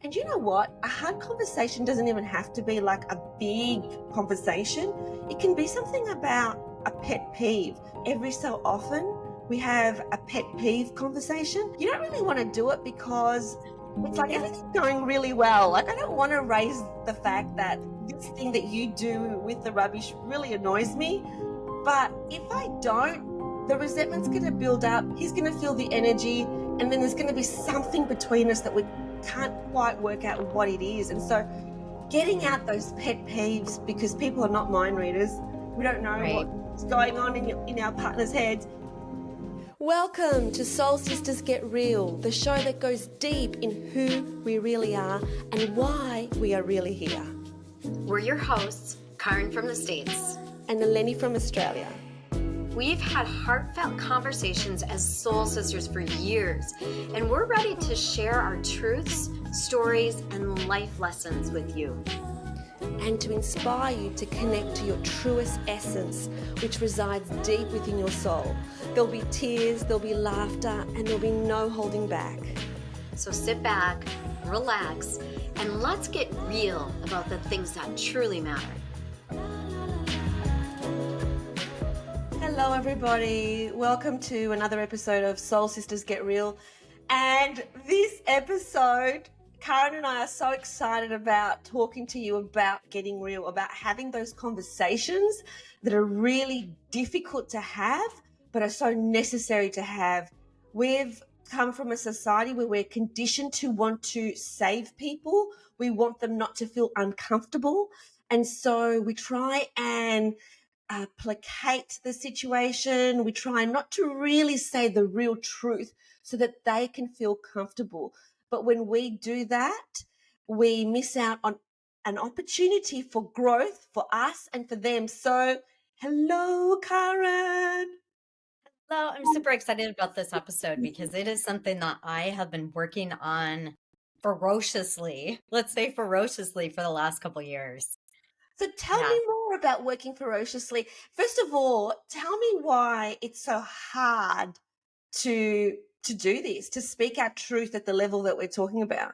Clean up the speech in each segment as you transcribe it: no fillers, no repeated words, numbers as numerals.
And you know what? A hard conversation doesn't even have to be like a big conversation. It can be something about a pet peeve. Every so often, we have a pet peeve conversation. You don't really want to do it because it's like everything's going really well. Like, I don't want to raise the fact that this thing that you do with the rubbish really annoys me. But if I don't, the resentment's going to build up. He's going to feel the energy, and then there's going to be something between us that we can't quite work out what it is. And so getting out those pet peeves, because people are not mind readers, we don't know what's going on in our partner's heads. Welcome to Soul Sisters Get Real, the show that goes deep in who we really are and why we are really here. We're your hosts, Caryn from the States and Eleni from Australia. We've had heartfelt conversations as soul sisters for years, and we're ready to share our truths, stories, and life lessons with you. And to inspire you to connect to your truest essence, which resides deep within your soul. There'll be tears, there'll be laughter, and there'll be no holding back. So sit back, relax, and let's get real about the things that truly matter. Hello everybody, welcome to another episode of Soul Sisters Get Real. And this episode, Caryn and I are so excited about talking to you about getting real, about having those conversations that are really difficult to have, but are so necessary to have. We've come from a society where we're conditioned to want to save people. We want them not to feel uncomfortable. And so we try and placate the situation. We try not to really say the real truth so that they can feel comfortable. But when we do that, we miss out on an opportunity for growth for us and for them. So, hello, Caryn. Hello, I'm super excited about this episode because it is something that I have been working on ferociously, let's say ferociously, for the last couple of years. So tell me more about working ferociously. First of all, tell me why it's so hard to do this, to speak our truth at the level that we're talking about.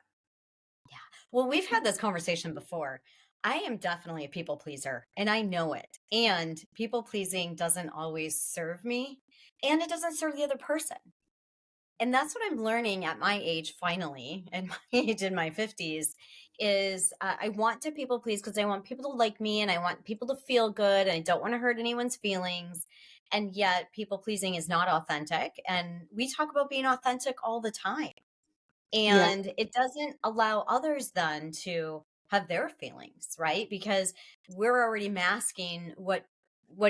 Yeah. Well, we've had this conversation before. I am definitely a people pleaser, and I know it. And people pleasing doesn't always serve me, and it doesn't serve the other person. And that's what I'm learning at my age, finally, at my age in my 50s, is I want to people please because I want people to like me and I want people to feel good and I don't want to hurt anyone's feelings. And yet people pleasing is not authentic. And we talk about being authentic all the time. And it doesn't allow others then to have their feelings, right? Because we're already masking what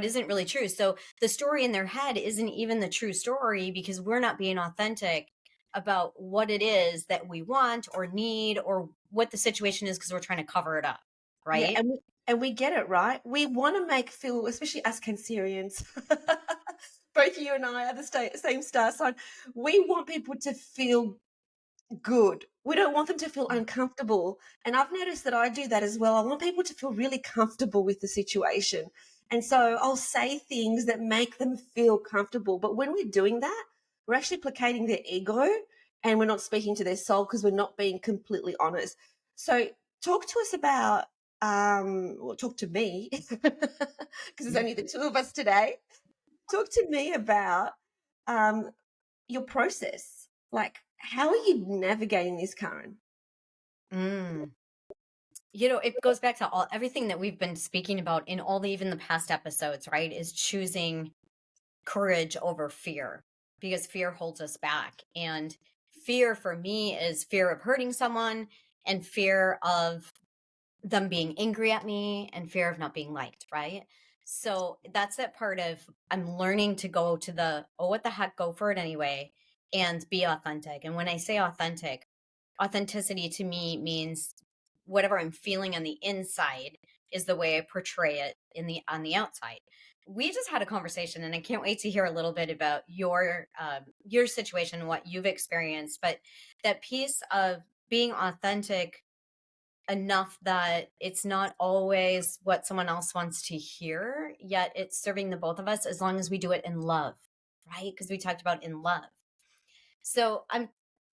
isn't really true. So the story in their head isn't even the true story because we're not being authentic about what it is that we want or need or what the situation is because we're trying to cover it up, right? Yeah, and we get it, right? We want to make feel, especially us Cancerians, both you and I are the same star sign. We want people to feel good. We don't want them to feel uncomfortable. And I've noticed that I do that as well. I want people to feel really comfortable with the situation. And so I'll say things that make them feel comfortable. But when we're doing that, we're actually placating their ego and we're not speaking to their soul because we're not being completely honest. So talk to us about, talk to me because there's only the two of us today. Talk to me about your process. Like, how are you navigating this, Caryn? It goes back to everything that we've been speaking about in even the past episodes, right? Is choosing courage over fear because fear holds us back. And fear for me is fear of hurting someone and fear of them being angry at me and fear of not being liked, right? So that's that part of I'm learning to go to the, what the heck, go for it anyway and be authentic. And when I say authentic, authenticity to me means whatever I'm feeling on the inside is the way I portray it on the outside. We just had a conversation and I can't wait to hear a little bit about your situation, what you've experienced, but that piece of being authentic enough that it's not always what someone else wants to hear, yet it's serving the both of us as long as we do it in love, right? Because we talked about in love. So I'm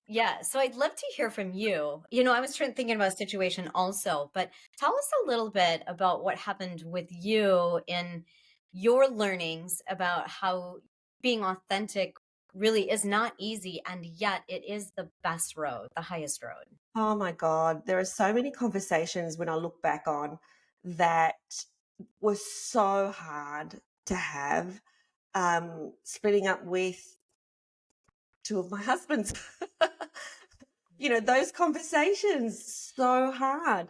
Yeah, so I'd love to hear from you. I was thinking about a situation also, but tell us a little bit about what happened with you in your learnings about how being authentic really is not easy, and yet it is the best road, the highest road. Oh my God, there are so many conversations when I look back on that was so hard to have. Splitting up with two of my husbands. Those conversations so hard.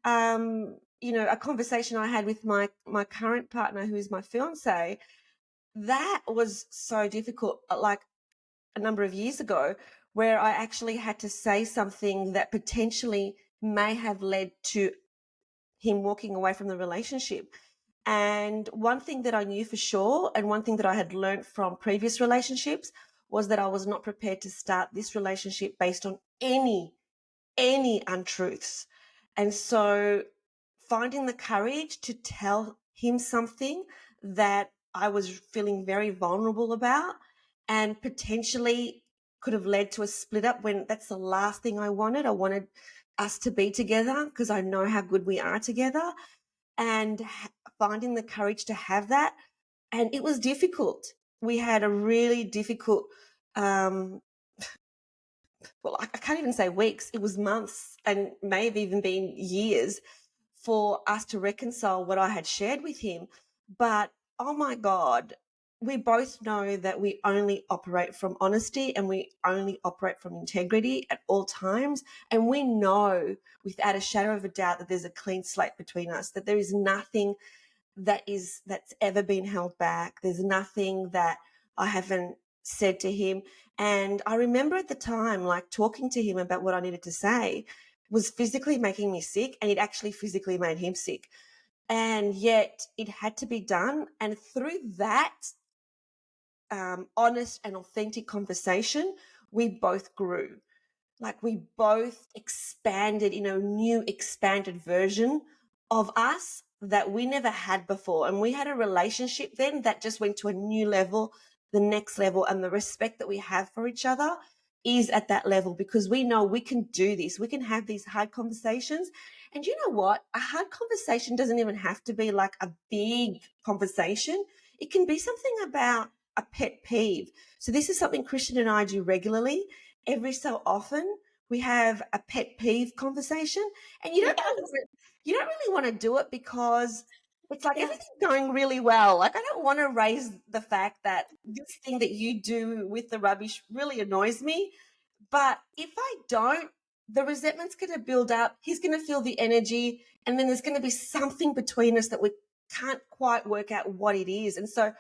A conversation I had with my current partner, who is my fiance, that was so difficult. Like a number of years ago, where I actually had to say something that potentially may have led to him walking away from the relationship. And one thing that I knew for sure, and one thing that I had learned from previous relationships, was that I was not prepared to start this relationship based on any untruths. And so finding the courage to tell him something that I was feeling very vulnerable about and potentially could have led to a split up, when that's the last thing I wanted. I wanted us to be together because I know how good we are together, and finding the courage to have that. And it was difficult. We had a really difficult, well, I can't even say weeks, it was months and may have even been years for us to reconcile what I had shared with him. But oh my God, we both know that we only operate from honesty and we only operate from integrity at all times. And we know without a shadow of a doubt that there's a clean slate between us, that there is nothing that's ever been held back. There's nothing that I haven't said to him. And I remember at the time, like talking to him about what I needed to say was physically making me sick, and it actually physically made him sick. And yet it had to be done. And through that honest and authentic conversation, we both grew. Like we both expanded in a new expanded version of us that we never had before. And we had a relationship then that just went to a new level, the next level. And the respect that we have for each other is at that level, because we know we can do this. We can have these hard conversations. And you know what? A hard conversation doesn't even have to be like a big conversation. It can be something about a pet peeve. So this is something Christian and I do regularly. Every so often we have a pet peeve conversation, and you don't really want to do it because it's like Yeah. everything's going really well. Like I don't want to raise the fact that this thing that you do with the rubbish really annoys me. But if I don't, the resentment's going to build up. He's going to feel the energy, and then there's going to be something between us that we can't quite work out what it is. And so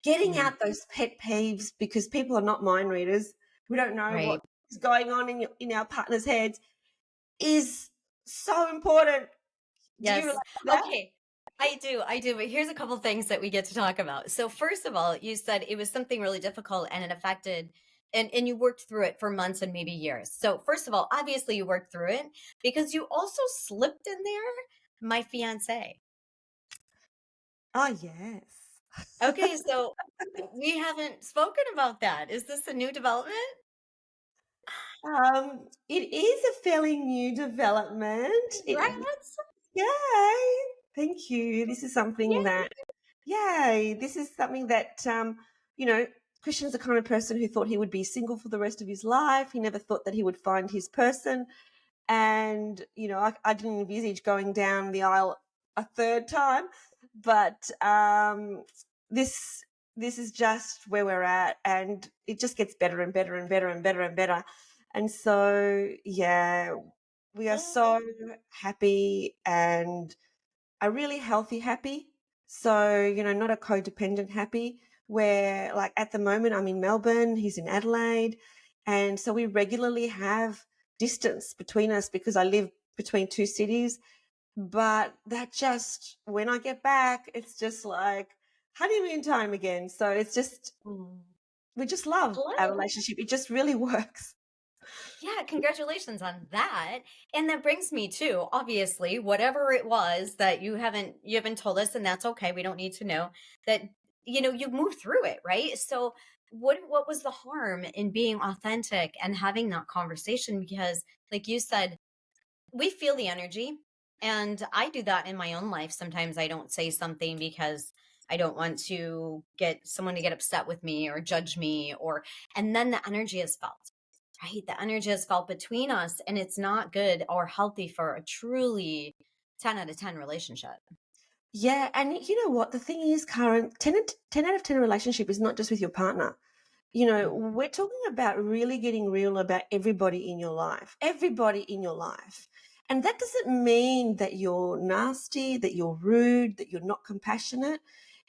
getting Mm, out those pet peeves, because people are not mind readers. We don't know right. what is going on in our partner's heads, is so important. Do you relate Yes. to that? Okay. I do. But here's a couple things that we get to talk about. So first of all, you said it was something really difficult and it affected and you worked through it for months and maybe years. So first of all, obviously you worked through it because you also slipped in there, my fiance. Oh, yes. Okay, so we haven't spoken about that. Is this a new development? It is a fairly new development. Congrats. Yay! Thank you. This is something Yay. that, yay! This is something that, you know, Christian's the kind of person who thought he would be single for the rest of his life. He never thought that he would find his person. And I didn't envisage going down the aisle a third time, but this this is just where we're at, and it just gets better and better and better and better and better. And so yeah, we are so happy, and a really healthy happy. So, not a codependent happy, where like at the moment I'm in Melbourne, he's in Adelaide. And so we regularly have distance between us because I live between two cities. But that just, when I get back, it's just like honeymoon time again. So it's just, Mm. we just love our Hello. relationship. It just really works. Yeah, congratulations on that. And that brings me to obviously whatever it was that you haven't told us, and that's okay. We don't need to know that you moved through it, right? So what was the harm in being authentic and having that conversation? Because like you said, we feel the energy, and I do that in my own life. Sometimes I don't say something because I don't want to get someone to get upset with me or judge me, and then the energy is felt, right? The energy is felt between us, and it's not good or healthy for a truly 10 out of 10 relationship. Yeah, and you know what? The thing is, Karen, 10 out of 10 relationship is not just with your partner. Mhm. We're talking about really getting real about everybody in your life. And that doesn't mean that you're nasty, that you're rude, that you're not compassionate.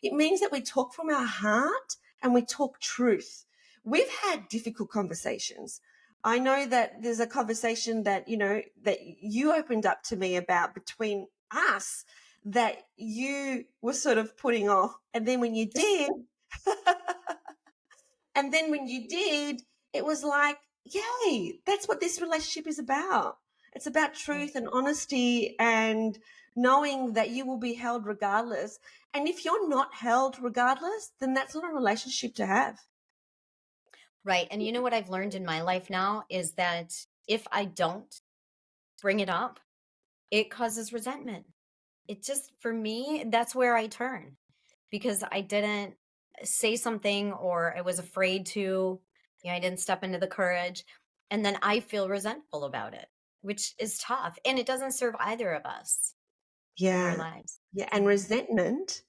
It means that we talk from our heart and we talk truth. We've had difficult conversations. I know that there's a conversation that, that you opened up to me about between us that you were sort of putting off. And then when you did, And then when you did, it was like, yay, that's what this relationship is about. It's about truth and honesty and knowing that you will be held regardless. And if you're not held regardless, then that's not a relationship to have. Right. And you know what I've learned in my life now is that if I don't bring it up, it causes resentment. It just, for me, that's where I turn, because I didn't say something, or I was afraid to, I didn't step into the courage. And then I feel resentful about it, which is tough. And it doesn't serve either of us in our Yeah. lives. Yeah. And Mhm. resentment,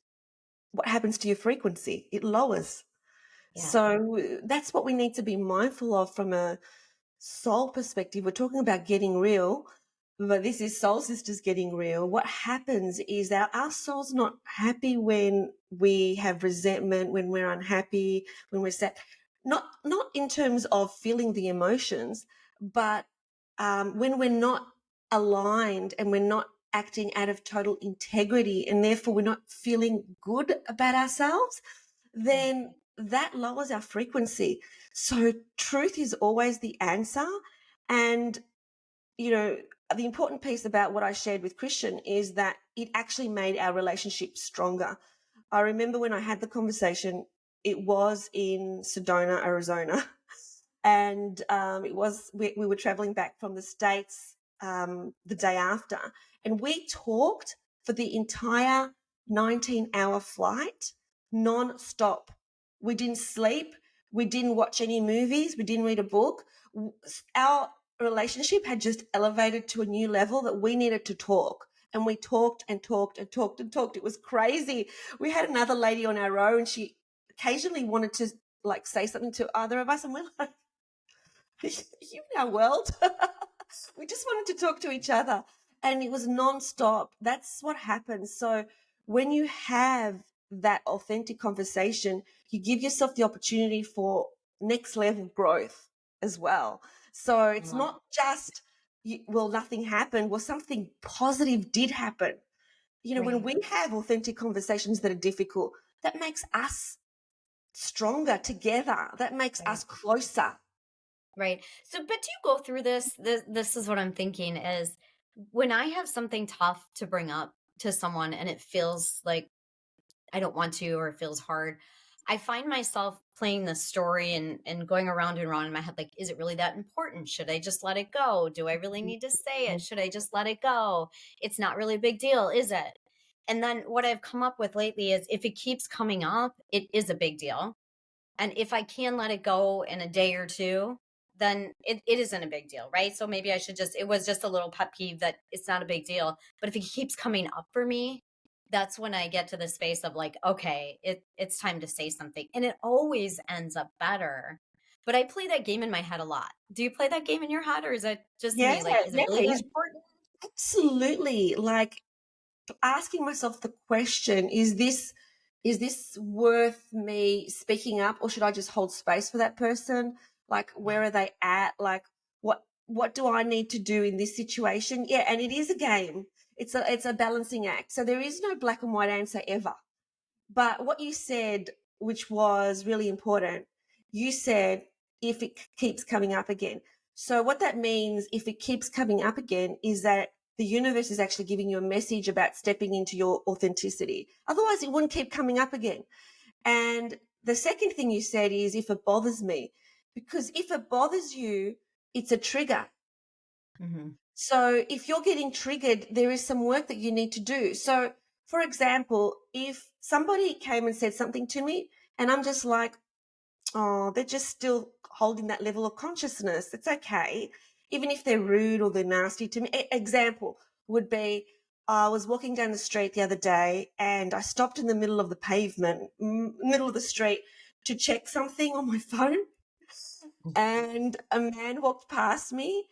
what happens to your frequency? It lowers. Yeah. So that's what we need to be mindful of from a soul perspective. We're talking about getting real, but this is Soul Sisters getting real. What happens is that our soul's not happy when we have resentment, when we're unhappy, when we're sad. Not in terms of feeling the emotions, but when we're not aligned and we're not acting out of total integrity, and therefore we're not feeling good about ourselves, Yeah. then that lowers our frequency. So truth is always the answer. And, the important piece about what I shared with Christian is that it actually made our relationship stronger. I remember when I had the conversation, it was in Sedona, Arizona. And we were traveling back from the States the day after. And we talked for the entire 19-hour flight non-stop. We didn't sleep. We didn't watch any movies. We didn't read a book. Our relationship had just elevated to a new level that we needed to talk. And we talked and talked and talked and talked. It was crazy. We had another lady on our row, and she occasionally wanted to like say something to either of us. And we're like, you in our world. We just wanted to talk to each other, and it was non-stop. That's what happens. So when you have that authentic conversation, you give yourself the opportunity for next level growth as well. So it's Love not just, well, nothing happened. Well, something positive did happen. it. When Right. we have authentic conversations that are difficult, that makes us stronger together. That makes Right. us closer. Right. So, but do you go through this? This is what I'm thinking is, when I have something tough to bring up to someone and it feels like I don't want to, or it feels hard, I find myself playing this story and going around and around in my head. Like, is it really that important? Should I just let it go? Do I really need to say it? Should I just let it go? It's not really a big deal, is it? And then what I've come up with lately is, if it keeps coming up, it is a big deal. And if I can let it go in a day or two, then it isn't a big deal, right? So maybe I should just, it was just a little pet peeve that it's not a big deal. But if it keeps coming up for me, that's when I get to the space of like, okay, it's time to say something. And it always ends up better. But I play that game in my head a lot. Do you play that game in your head, or is it just Yeah, me? Like, is it yeah, really that important? absolutely. Like asking myself the question, is this worth me speaking up, or should I just hold space for that person? Like Yeah. where are they at? Like what do I need to do in this situation? Yeah, and it is a game. It's a balancing act. So there is no black and white answer ever. But what you said, which was really important, you said if it keeps coming up again. So what that means, if it keeps coming up again, is that the universe is actually giving you a message about stepping into your authenticity. Otherwise, it wouldn't keep coming up again. And the second thing you said is if it bothers me, because if it bothers you, it's a trigger. Mm-hmm. So if you're getting triggered, there is some work that you need to do. So, for example, if somebody came and said something to me and I'm just like, oh, they're just still holding that level of consciousness, it's okay. Even if they're rude or they're nasty to me. Example would be, I was walking down the street the other day and I stopped in the middle of the pavement, middle of the street, to check something on my phone. And a man walked past me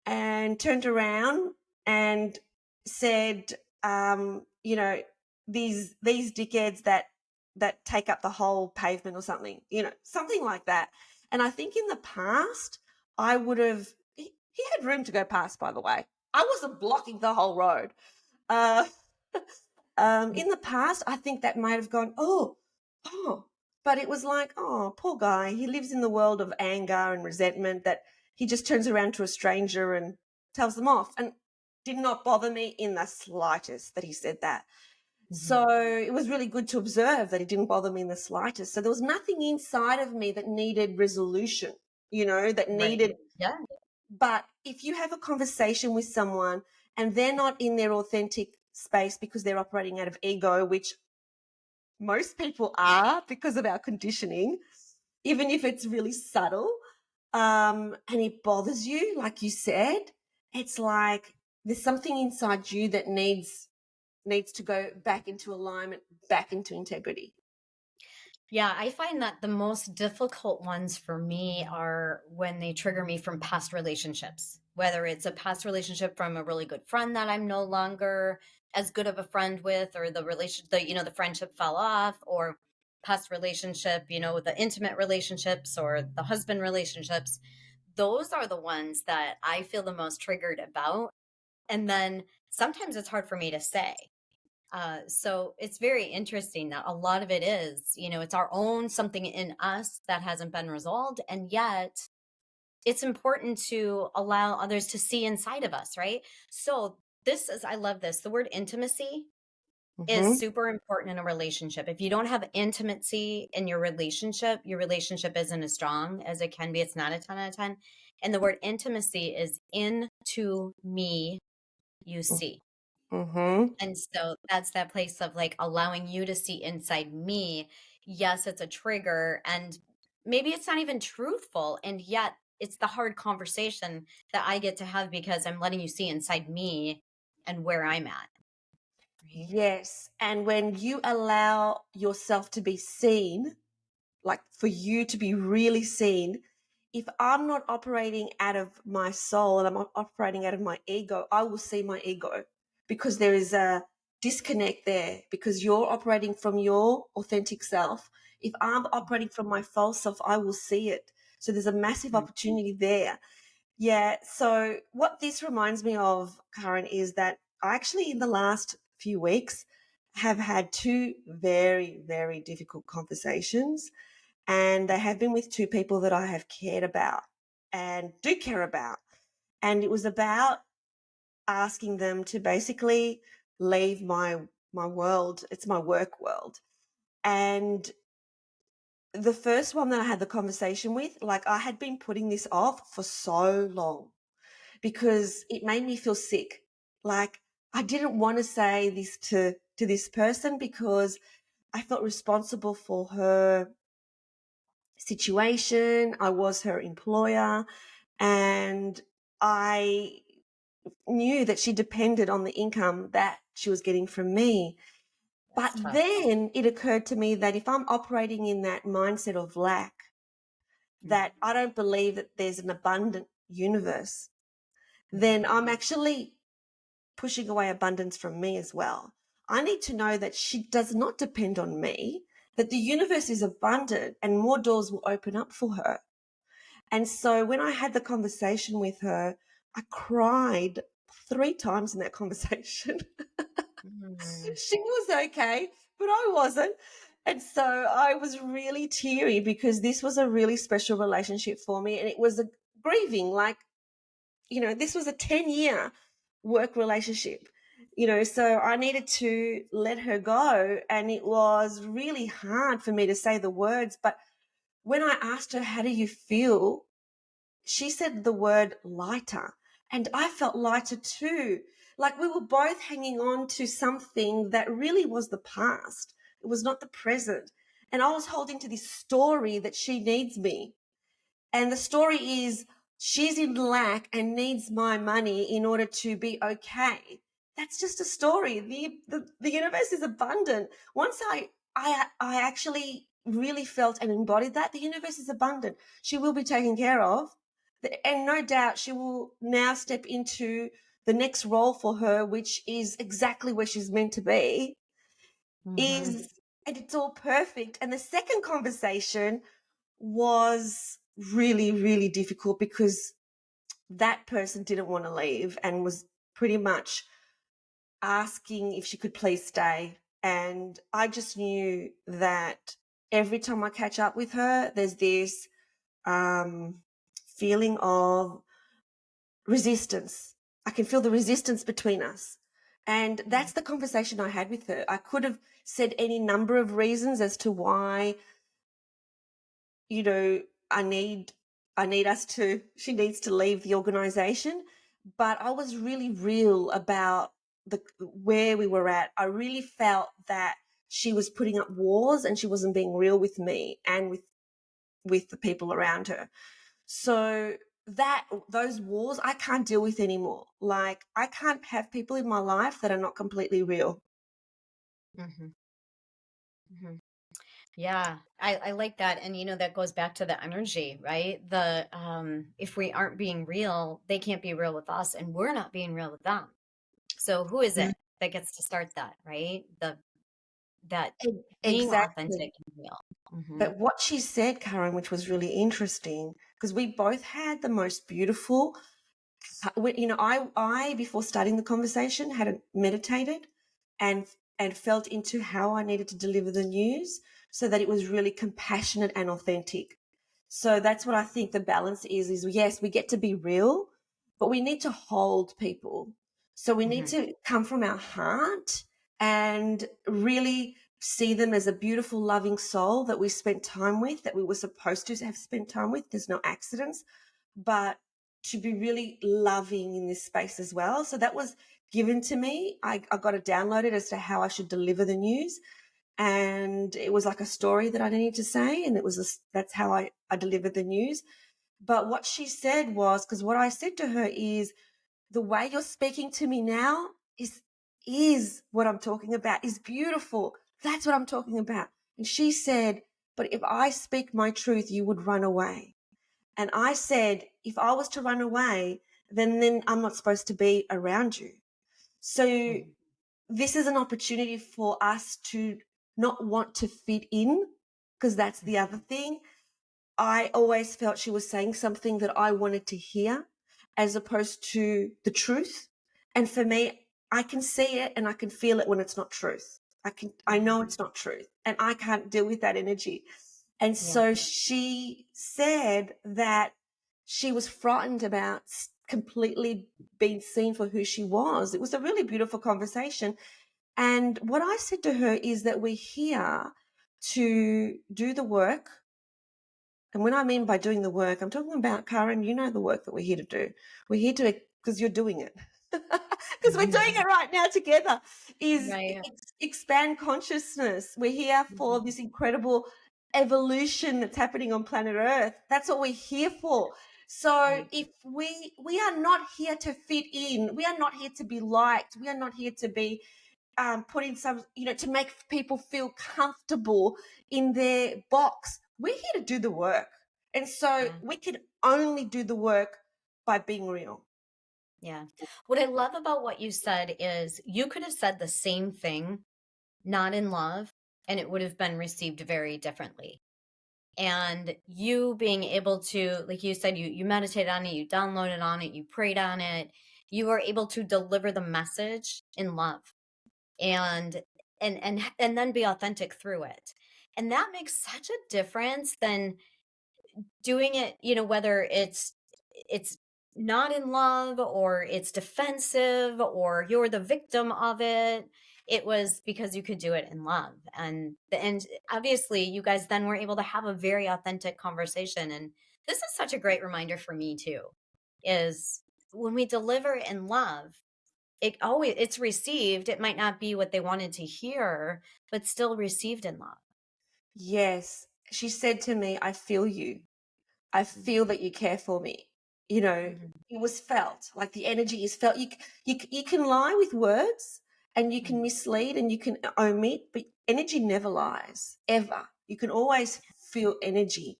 and turned around and said, you know, these dickheads that take up the whole pavement or something, you know, something like that. And I think in the past, I would have. He had room to go past, by the way. I wasn't blocking the whole road. Uh, in the past, I think that might have gone, oh, but it was like, oh, poor guy. He lives in the world of anger and resentment that he just turns around to a stranger and tells them off. And did not bother me in the slightest that he said that. So it was really good to observe that it didn't bother me in the slightest. So there was nothing inside of me that needed resolution, you know, that Right. needed. Yeah. But if you have a conversation with someone and they're not in their authentic space because they're operating out of ego, which most people are because of our conditioning, even if it's really subtle, and it bothers you, like you said, it's like there's something inside you that needs to go back into alignment, back into integrity. Yeah, I find that the most difficult ones for me are when they trigger me from past relationships, whether it's a past relationship from a really good friend that I'm no longer as good of a friend with, or the friendship fell off, or past relationship, the intimate relationships or the husband relationships. Those are the ones that I feel the most triggered about. And then sometimes it's hard for me to say. So it's very interesting that a lot of it is, it's our own something in us that hasn't been resolved. And yet it's important to allow others to see inside of us, right? So I love this. The word intimacy is super important in a relationship. If you don't have intimacy in your relationship isn't as strong as it can be. It's not a 10 out of 10. And the word intimacy is into me, you see. Mm-hmm. And so that's that place of like allowing you to see inside me. Yes, it's a trigger and maybe it's not even truthful. And yet it's the hard conversation that I get to have because I'm letting you see inside me and where I'm at. Right? Yes. And when you allow yourself to be seen, like for you to be really seen, if I'm not operating out of my soul and I'm operating out of my ego, I will see my ego because there is a disconnect there because you're operating from your authentic self. If I'm operating from my false self, I will see it. So there's a massive opportunity there. Yeah. So what this reminds me of, Caryn, is that I actually, in the last few weeks, have had two very, very difficult conversations. And they have been with two people that I have cared about and do care about. And it was about asking them to basically leave my world. It's my work world. And the first one that I had the conversation with, like I had been putting this off for so long because it made me feel sick. Like I didn't want to say this to this person because I felt responsible for her situation. I was her employer and I knew that she depended on the income that she was getting from me. But That's tough. then it occurred to me that if I'm operating in that mindset of lack, that I don't believe that there's an abundant universe, then I'm actually pushing away abundance from me as well. I need to know that she does not depend on me, that the universe is abundant and more doors will open up for her. And so when I had the conversation with her, I cried 3 times in that conversation. She was okay, but I wasn't. And so I was really teary because this was a really special relationship for me. And it was a grieving, like, this was a 10-year work relationship. So I needed to let her go. And it was really hard for me to say the words. But when I asked her, how do you feel? She said the word lighter. And I felt lighter too. Like we were both hanging on to something that really was the past. It was not the present. And I was holding to this story that she needs me. And the story is she's in lack and needs my money in order to be okay. That's just a story. The universe is abundant. Once I actually really felt and embodied that, the universe is abundant. She will be taken care of. And no doubt she will now step into the next role for her, which is exactly where she's meant to be. Is and it's all perfect. And the second conversation was really, really difficult because that person didn't want to leave and was pretty much asking if she could please stay. And I just knew that every time I catch up with her, there's this feeling of resistance. I can feel the resistance between us. And that's the conversation I had with her. I could have said any number of reasons as to why, I need she needs to leave the organization. But I was really real about where we were at. I really felt that she was putting up walls and she wasn't being real with me and with the people around her. So those walls I can't deal with anymore. Like I can't have people in my life that are not completely real. Mm-hmm. Mm-hmm. Yeah, I like that. And that goes back to the energy, right? If we aren't being real, they can't be real with us and we're not being real with them. So who is it that gets to start that, right? That being Exactly. authentic and real. Mm-hmm. But what she said, Karen, which was really interesting, because we both had the most beautiful, I before starting the conversation had meditated and felt into how I needed to deliver the news so that it was really compassionate and authentic. So that's what I think the balance is yes, we get to be real, but we need to hold people. So we need to come from our heart and really see them as a beautiful, loving soul that we spent time with, that we were supposed to have spent time with. There's no accidents, but to be really loving in this space as well. So that was given to me. I got it downloaded as to how I should deliver the news. And it was like a story that I needed to say. And that's how I delivered the news. But what she said was, because what I said to her is, the way you're speaking to me now is what I'm talking about, is beautiful. That's what I'm talking about. And she said, but if I speak my truth, you would run away. And I said, if I was to run away, then I'm not supposed to be around you. So this is an opportunity for us to not want to fit in, because that's the other thing. I always felt she was saying something that I wanted to hear as opposed to the truth. And for me, I can see it and I can feel it when it's not truth. I know it's not truth and I can't deal with that energy. And so she said that she was frightened about completely being seen for who she was. It was a really beautiful conversation. And what I said to her is that we're here to do the work. And when I mean by doing the work, I'm talking about, Caryn, the work that we're here to do. We're here to, because you're doing it. Because we're doing it right now together, is expand consciousness. We're here for this incredible evolution that's happening on planet Earth. That's what we're here for. So if we are not here to fit in, we are not here to be liked, we are not here to be put in some, to make people feel comfortable in their box. We're here to do the work. And so we can only do the work by being real. Yeah. What I love about what you said is you could have said the same thing, not in love, and it would have been received very differently. And you being able to, like you said, you meditated on it, you downloaded on it, you prayed on it, you were able to deliver the message in love and then be authentic through it. And that makes such a difference than doing it, whether it's not in love or it's defensive or you're the victim of it. It was because you could do it in love. And obviously you guys then were able to have a very authentic conversation. And this is such a great reminder for me too, is when we deliver in love, it's received. It might not be what they wanted to hear, but still received in love. Yes. She said to me, I feel you. I feel that you care for me. You know, Mhm. it was felt, like the energy is felt. You can lie with words and you can Mhm. mislead and you can omit, but energy never lies, ever. You can always feel energy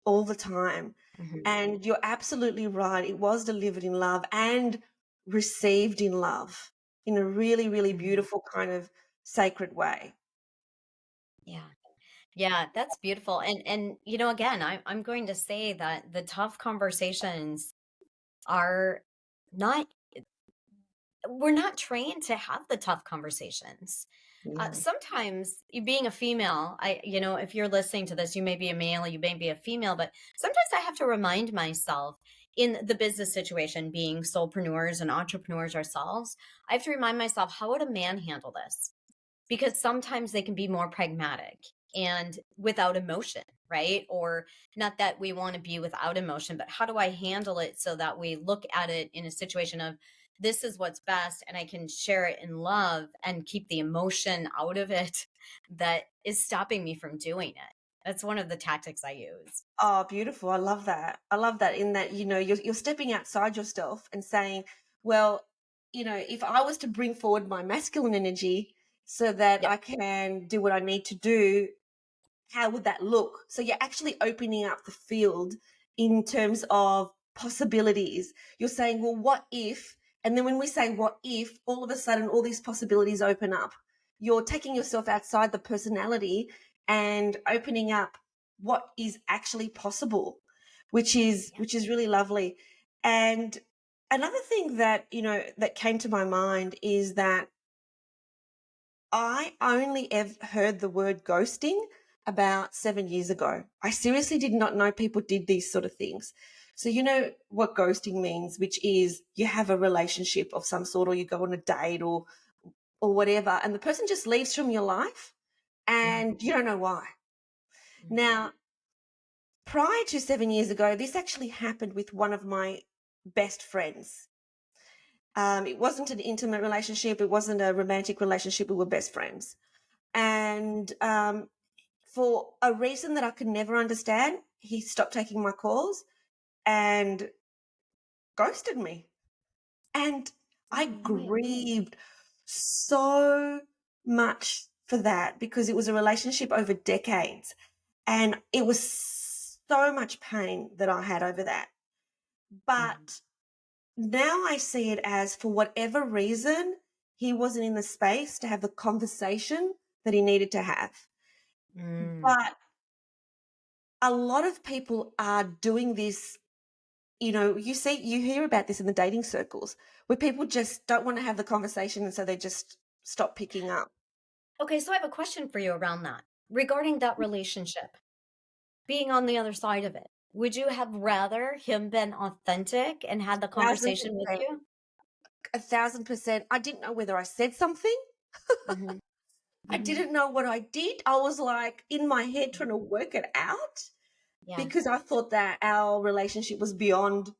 all the time. Mhm. And you're absolutely right. It was delivered in love and received in love in a really, really Mhm. beautiful kind of sacred way. Yeah. Yeah, that's beautiful. And again, I'm going to say that the tough conversations are not we're not trained to have the tough conversations. Yeah. Sometimes you being a female, if you're listening to this, you may be a male, you may be a female, but sometimes I have to remind myself in the business situation, being solopreneurs and entrepreneurs ourselves, I have to remind myself, how would a man handle this? Because sometimes they can be more pragmatic and without emotion, right? Or not that we want to be without emotion, but how do I handle it so that we look at it in a situation of this is what's best and I can share it in love and keep the emotion out of it that is stopping me from doing it. That's one of the tactics I use. Oh, beautiful. I love that. I love that in that, you're stepping outside yourself and saying, well, if I was to bring forward my masculine energy so that Yep. I can do what I need to do, how would that look? So you're actually opening up the field in terms of possibilities. You're saying, well, what if? And then when we say what if, all of a sudden all these possibilities open up. You're taking yourself outside the personality and opening up what is actually possible, which is really lovely. And another thing that, that came to my mind is that I only ever heard the word ghosting about 7 years ago. I seriously did not know people did these sort of things. So, you know what ghosting means, which is you have a relationship of some sort, or you go on a date or whatever, and the person just leaves from your life Mhm. and you don't know why. Mhm. Now, prior to 7 years ago, this actually happened with one of my best friends. It wasn't an intimate relationship, it wasn't a romantic relationship, we were best friends. And for a reason that I could never understand, he stopped taking my calls and ghosted me. And I Oh, man. grieved so much for that because it was a relationship over decades. And it was so much pain that I had over that. Mhm. But now I see it as for whatever reason, he wasn't in the space to have the conversation that he needed to have. Mm. But a lot of people are doing this. You hear about this in the dating circles where people just don't want to have the conversation and so they just stop picking up. Okay, so I have a question for you around that. Regarding that relationship, being on the other side of it, would you have rather him been authentic and had the conversation with 1,000%. you? 1,000%. I didn't know whether I said something. Mhm. I Mhm. didn't know what I did. I was like in my head trying to work it out Yeah. because I thought that our relationship was beyond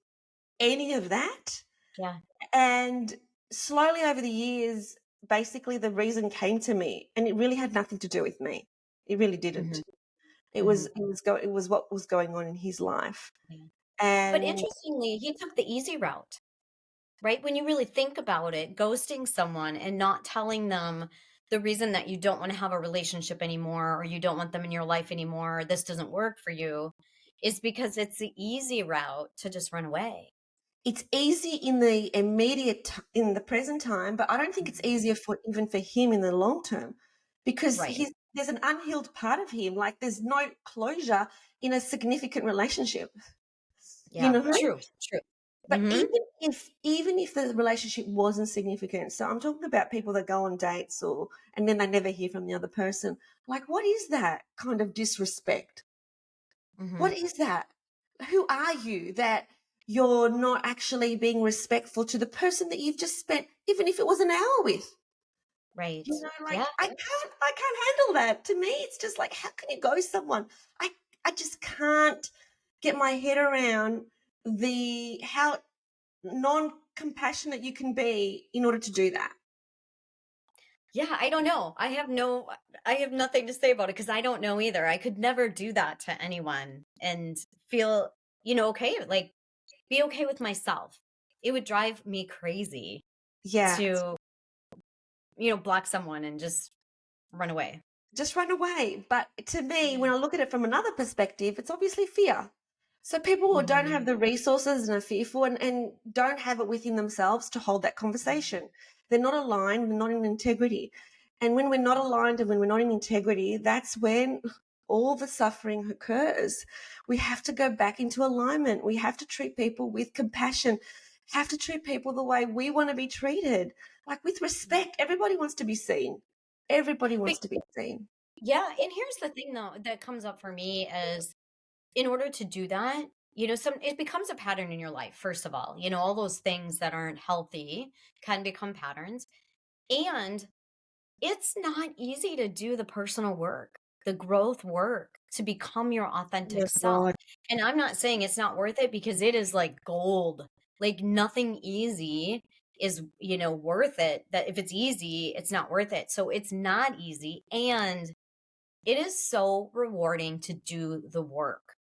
any of that. Yeah. And slowly over the years, basically the reason came to me and it really had nothing to do with me. It really didn't. Mhm. It was Mhm. it was what was going on in his life. Yeah. But And interestingly, he took the easy route, right? When you really think about it, ghosting someone and not telling them the reason that you don't want to have a relationship anymore or you don't want them in your life anymore, or this doesn't work for you, is because it's the easy route to just run away. it's easy in the in the present time, but I don't think it's Mhm. easier for even for him in the long term because Right. there's an unhealed part of him. Like there's no closure in a significant relationship, you Yeah. know? True. True. But Mhm. even if the relationship wasn't significant, so I'm talking about people that go on dates or and then they never hear from the other person. Like, what is that kind of disrespect? What Mhm. is that? Who are you that you're not actually being respectful to the person that you've just spent, even if it was an hour with. Right. You know, like Yeah. I can't handle that. To me, it's just like, how can you ghost someone? I just can't get my head around how non-compassionate you can be in order to do that. Yeah, I don't know. I have nothing to say about it because I don't know either. I could never do that to anyone and feel, okay, like be okay with myself. It would drive me crazy Yeah. to, block someone and just run away. Just run away. But to me, when Yeah. I look at it from another perspective, it's obviously fear. So people who don't have Mhm. the resources and are fearful and don't have it within themselves to hold that conversation. They're not aligned, they're not in integrity. And when we're not aligned and when we're not in integrity, that's when all the suffering occurs. We have to go back into alignment. We have to treat people with compassion, have to treat people the way we want to be treated, like with respect. Everybody wants to be seen. Everybody wants But to be seen. yeah, and here's the thing though that comes up for me is in order to do that, it becomes a pattern in your life, first of all. All those things that aren't healthy can become patterns. And it's not easy to do the personal work, the growth work to become your Oh my authentic self. God. And I'm not saying it's not worth it because it is like gold. Like nothing easy is, worth it. That if it's easy, it's not worth it. So it's not easy. And it is so rewarding to do the work.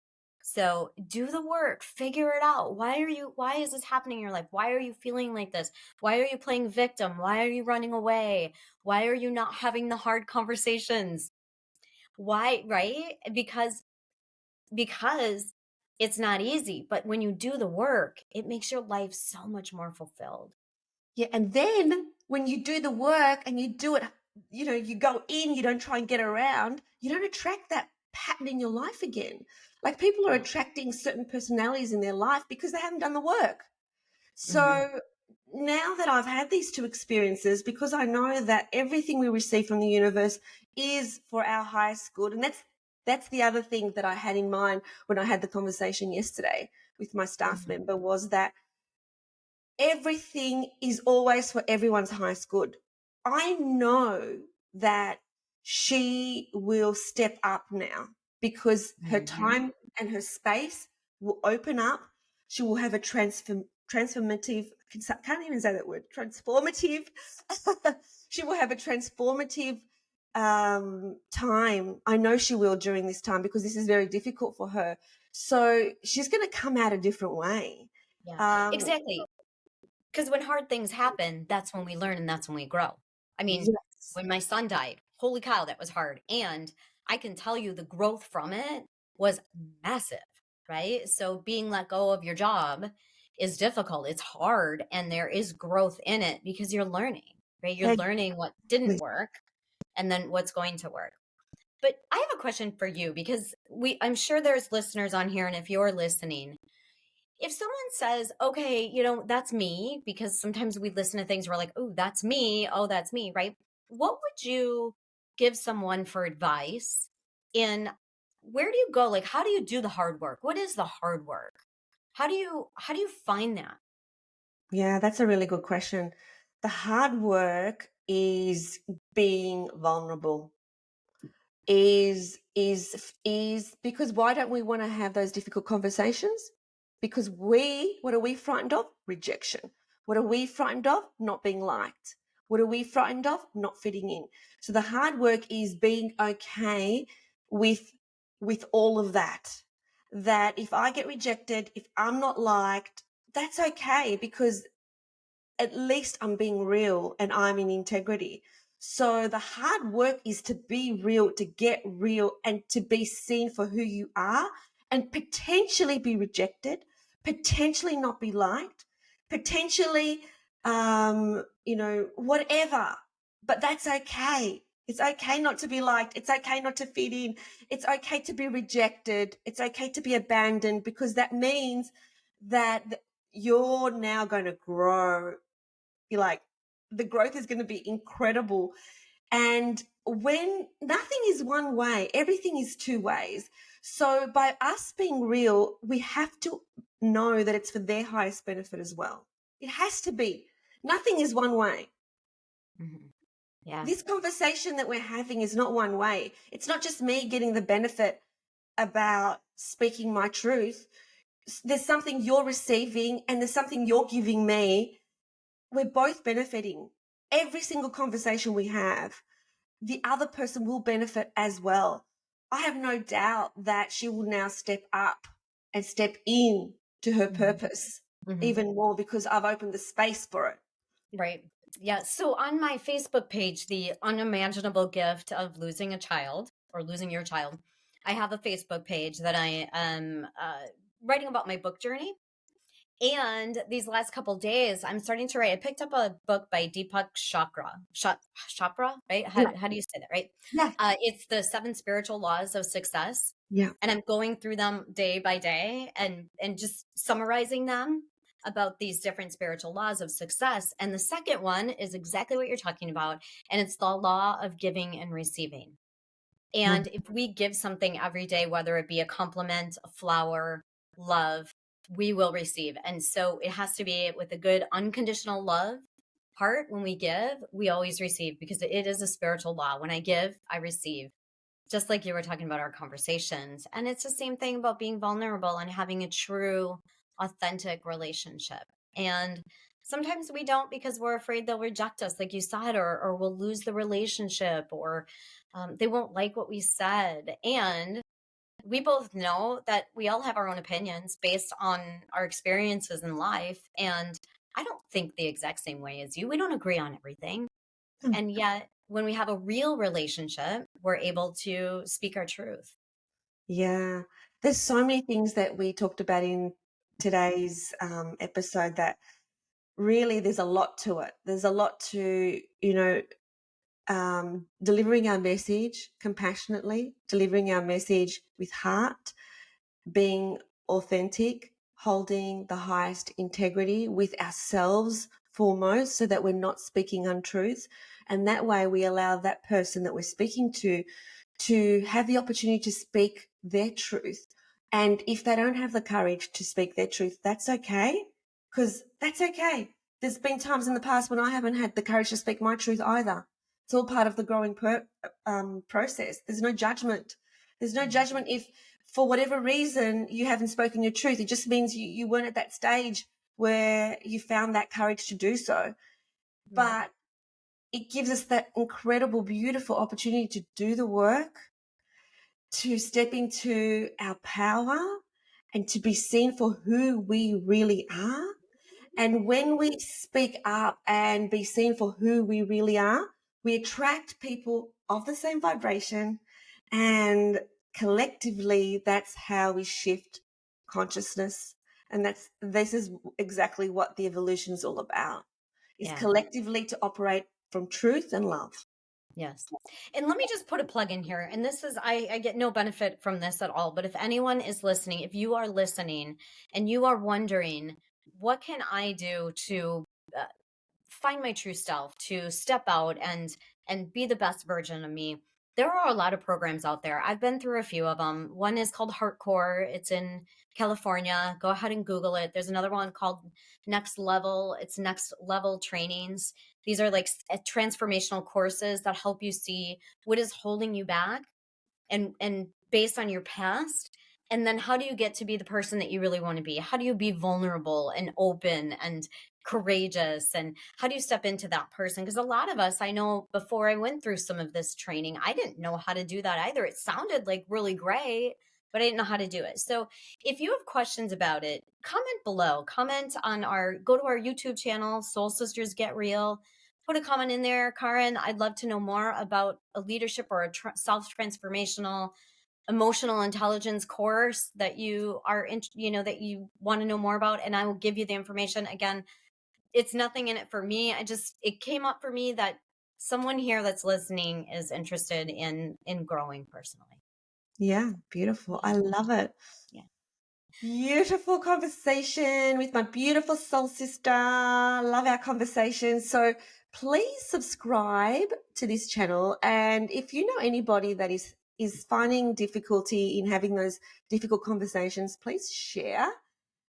So do the work, figure it out. Why is this happening in your life? Why are you feeling like this? Why are you playing victim? Why are you running away? Why are you not having the hard conversations? Why, right? Because it's not easy, but when you do the work, it makes your life so much more fulfilled. Yeah. And then when you do the work and you do it, you go in, you don't try and get around, you don't attract that pattern in your life again. Like people are attracting certain personalities in their life because they haven't done the work. Mhm. So now that I've had these two experiences, because I know that everything we receive from the universe is for our highest good, and that's the other thing that I had in mind when I had the conversation yesterday with my staff Mhm. member was that everything is always for everyone's highest good. I know that she will step up now because her Mhm. time and her space will open up. She will have a transformative, can't even say that word, transformative. She will have a transformative time. I know she will during this time because this is very difficult for her. So she's going to come out a different way. Yeah. Um, Exactly. Because when hard things happen, that's when we learn and that's when we grow. I mean, yes. when my son died, holy cow, that was hard. And I can tell you the growth from it was massive, right? So being let go of your job is difficult. It's hard. And there is growth in it because you're learning, right? You're learning what didn't work and then what's going to work. But I have a question for you because I'm sure there's listeners on here. And if you're listening, if someone says, okay, that's me, because sometimes we listen to things, we're like, oh, that's me. Oh, that's me, right? What would you give someone for advice? And where do you go? Like, how do you do the hard work? What is the hard work? How do you find that? Yeah, that's a really good question. The hard work is being vulnerable. Is because why don't we want to have those difficult conversations? Because what are we frightened of? Rejection. What are we frightened of? Not being liked. What are we frightened of? Not fitting in. So the hard work is being okay with all of that. That if I get rejected, if I'm not liked, that's okay because at least I'm being real and I'm in integrity. So the hard work is to be real, to get real, and to be seen for who you are and potentially be rejected, potentially not be liked, potentially, whatever. But that's okay. It's okay not to be liked. It's okay not to fit in. It's okay to be rejected. It's okay to be abandoned because that means that you're now going to grow. You're like, the growth is going to be incredible. And when nothing is one way, everything is two ways. So by us being real, we have to know that it's for their highest benefit as well. It has to be. Nothing is one way. Mhm. Yeah. This conversation that we're having is not one way. It's not just me getting the benefit about speaking my truth. There's something you're receiving and there's something you're giving me. We're both benefiting. Every single conversation we have, the other person will benefit as well. I have no doubt that she will now step up and step in to her purpose even more because I've opened the space for it. Right. Yeah. So on my Facebook page, The Unimaginable Gift of Losing a Child or Losing Your Child, I have a Facebook page that I am writing about my book journey. And these last couple days, I'm starting to write. I picked up a book by Deepak Chopra, right? How do you say that, right? Yeah. It's the 7 Spiritual Laws of Success. Yeah. And I'm going through them day by day and just summarizing them about these different spiritual laws of success. And the second one is exactly what you're talking about. And it's the law of giving and receiving. And if we give something every day, whether it be a compliment, a flower, love, we will receive. And so it has to be with a good unconditional love part. When we give, we always receive because it is a spiritual law. When I give, I receive. Just like you were talking about our conversations. And it's the same thing about being vulnerable and having a true, authentic relationship. And sometimes we don't because we're afraid they'll reject us, like you said, or we'll lose the relationship, or they won't like what we said. And we both know that we all have our own opinions based on our experiences in life. And I don't think the exact same way as you. We don't agree on everything. And yet, when we have a real relationship, we're able to speak our truth. Yeah. There's so many things that we talked about in today's episode that really there's a lot to it. There's a lot to, delivering our message compassionately, delivering our message with heart, being authentic, holding the highest integrity with ourselves foremost so that we're not speaking untruths. And that way we allow that person that we're speaking to have the opportunity to speak their truth. And if they don't have the courage to speak their truth, that's okay, because that's okay. There's been times in the past when I haven't had the courage to speak my truth either. It's all part of the growing process. There's no judgment. There's no judgment if, for whatever reason, you haven't spoken your truth. It just means you weren't at that stage where you found that courage to do so. But it gives us that incredible, beautiful opportunity to do the work, to step into our power and to be seen for who we really are. And when we speak up and be seen for who we really are, we attract people of the same vibration, and collectively that's how we shift consciousness. And this is exactly what the evolution is all about, is collectively to operate from truth and love. Yes. And let me just put a plug in here. And this is, I get no benefit from this at all. But if anyone is listening, if you are listening and you are wondering, what can I do to find my true self, to step out and be the best version of me? There are a lot of programs out there. I've been through a few of them. One is called Heartcore. It's in California. Go ahead and Google it. There's another one called Next Level. It's Next Level Trainings. These are like transformational courses that help you see what is holding you back and based on your past. And then how do you get to be the person that you really want to be? How do you be vulnerable and open and courageous? And how do you step into that person? Because a lot of us, I know before I went through some of this training, I didn't know how to do that either. It sounded like really great, but I didn't know how to do it. So if you have questions about it, comment below. Go to our YouTube channel, Soul Sisters Get Real. Put a comment in there, Caryn. I'd love to know more about a leadership or a self-transformational emotional intelligence course that you are that you want to know more about, and I will give you the information. Again, it's nothing in it for me. It came up for me that someone here that's listening is interested in growing personally. Yeah, beautiful. I love it. Yeah. Beautiful conversation with my beautiful soul sister. Love our conversation. So please subscribe to this channel. And if you know anybody that is finding difficulty in having those difficult conversations, please share.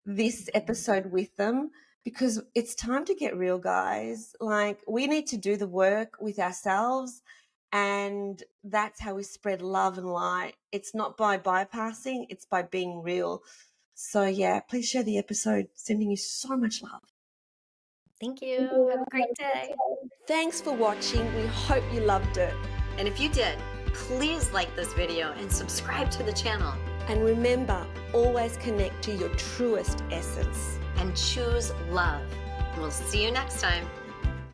this episode with them, because it's time to get real, guys. Like, we need to do the work with ourselves, and that's how we spread love and light. It's not by bypassing, it's by being real. So yeah, please share the episode. Sending you so much love. Thank you. Have a great day. Thanks for watching. We hope you loved it. And if you did, please like this video and subscribe to the channel. And remember, always connect to your truest essence. And choose love. We'll see you next time.